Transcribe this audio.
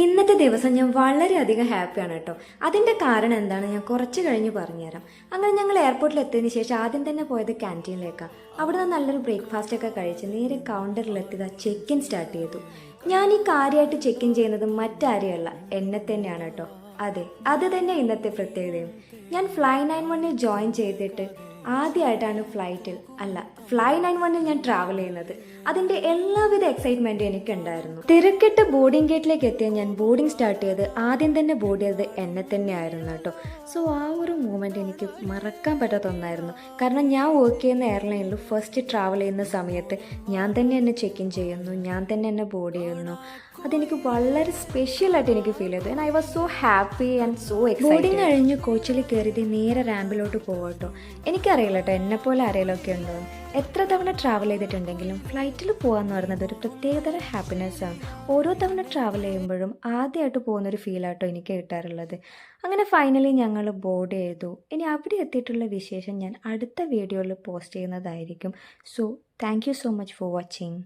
ഇന്നത്തെ ദിവസം ഞാൻ വളരെയധികം ഹാപ്പിയാണ് കേട്ടോ. അതിൻ്റെ കാരണം എന്താണ് ഞാൻ കുറച്ച് കഴിഞ്ഞ് പറഞ്ഞുതരാം. അങ്ങനെ ഞങ്ങൾ എയർപോർട്ടിൽ എത്തിയതിന് ശേഷം ആദ്യം തന്നെ പോയത് ക്യാൻറ്റീനിലേക്കാണ്. അവിടെ നിന്ന് നല്ലൊരു ബ്രേക്ക്ഫാസ്റ്റ് ഒക്കെ കഴിച്ച് നേരെ കൗണ്ടറിലെത്തിയത് ചെക്ക് ഇൻ സ്റ്റാർട്ട് ചെയ്തു. ഞാൻ ഈ കാര്യമായിട്ട് ചെക്ക് ഇൻ ചെയ്യുന്നത് മറ്റാരെയല്ല, എന്നെ തന്നെയാണ് കേട്ടോ. അതെ, അത് തന്നെ ഇന്നത്തെ പ്രത്യേകതയും. ഞാൻ ഫ്ലൈ 91 ജോയിൻ ചെയ്തിട്ട് ആദ്യമായിട്ടാണ് ഫ്ലൈ 91 ഞാൻ ട്രാവൽ ചെയ്യുന്നത്. അതിൻ്റെ എല്ലാവിധ എക്സൈറ്റ്മെൻറ്റും എനിക്കുണ്ടായിരുന്നു. തിരക്കിട്ട് ബോർഡിംഗ് ഗേറ്റിലേക്ക് എത്തിയ ഞാൻ ബോർഡിംഗ് സ്റ്റാർട്ട് ചെയ്ത് ആദ്യം തന്നെ ബോർഡ് ചെയ്തത് എന്നെ തന്നെയായിരുന്നു കേട്ടോ. സോ ആ ഒരു മൂമെൻറ്റ് എനിക്ക് മറക്കാൻ പറ്റാത്ത ഒന്നായിരുന്നു. കാരണം ഞാൻ വർക്ക് ചെയ്യുന്ന എയർലൈനിൽ ഫസ്റ്റ് ട്രാവൽ ചെയ്യുന്ന സമയത്ത് ഞാൻ തന്നെ എന്നെ ചെക്ക് ഇൻ ചെയ്യുന്നു, ഞാൻ തന്നെ എന്നെ ബോർഡ് ചെയ്യുന്നു. അതെനിക്ക് വളരെ സ്പെഷ്യലായിട്ട് എനിക്ക് ഫീൽ ചെയ്തു. And I was so happy and so excited. Boarding കഴിഞ്ഞ് കോച്ചിൽ കയറിയത് നേരെ റാമ്പിലോട്ട് പോകട്ടോ. എനിക്കറിയില്ല കേട്ടോ എന്നെപ്പോലെ ആരെങ്കിലുമൊക്കെ ഉണ്ടോ. എത്ര തവണ ട്രാവൽ ചെയ്തിട്ടുണ്ടെങ്കിലും ഫ്ലൈറ്റിൽ പോകാമെന്ന് പറയുന്നത് ഒരു പ്രത്യേകതര ഹാപ്പിനെസ്സാണ്. ഓരോ തവണ ട്രാവൽ ചെയ്യുമ്പോഴും ആദ്യമായിട്ട് പോകുന്നൊരു ഫീലാട്ടോ എനിക്ക് കിട്ടാറുള്ളത്. അങ്ങനെ ഫൈനലി ഞങ്ങൾ ബോർഡ് ചെയ്തു. ഇനി അവിടെ എത്തിയിട്ടുള്ള വിശേഷം ഞാൻ അടുത്ത വീഡിയോയിൽ പോസ്റ്റ് ചെയ്യുന്നതായിരിക്കും. So thank you so much for watching.